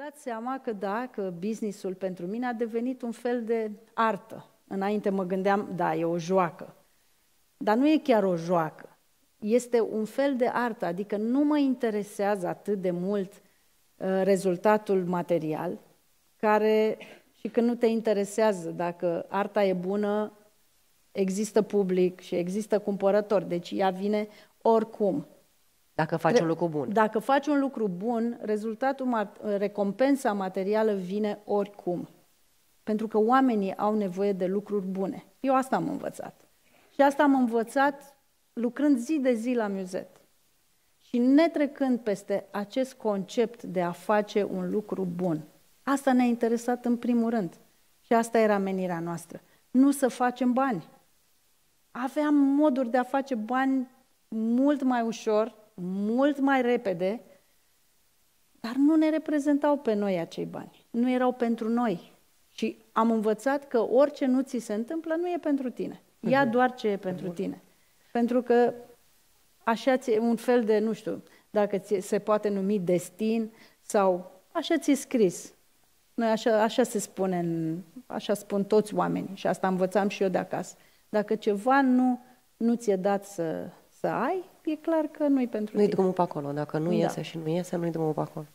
dat seama că da, că business-ul pentru mine a devenit un fel de artă. Înainte mă gândeam, da, e o joacă. Dar nu e chiar o joacă. Este un fel de artă, adică nu mă interesează atât de mult rezultatul material, care, și când nu te interesează dacă arta e bună, există public și există cumpărători, deci ea vine oricum. Dacă faci un lucru bun. Dacă faci un lucru bun, recompensa materială vine oricum. Pentru că oamenii au nevoie de lucruri bune. Eu asta am învățat. Și asta am învățat lucrând zi de zi la Musette. Și netrecând peste acest concept de a face un lucru bun. Asta ne-a interesat în primul rând. Și asta era menirea noastră. Nu să facem bani. Aveam moduri de a face bani mult mai ușor, mult mai repede, dar nu ne reprezentau pe noi acei bani. Nu erau pentru noi. Și am învățat că orice nu ți se întâmplă nu e pentru tine. Ia doar ce e pentru tine. Pentru că așa ți-e un fel de, nu știu, dacă se poate numi destin sau așa ți-e scris. Noi așa se spune, așa spun toți oamenii și asta învățam și eu de acasă. Dacă ceva nu ți-e dat să ai, e clar că nu-i pentru tine. Nu-i drumul pe acolo. Dacă nu iese și nu iese, nu-i drumul pe acolo.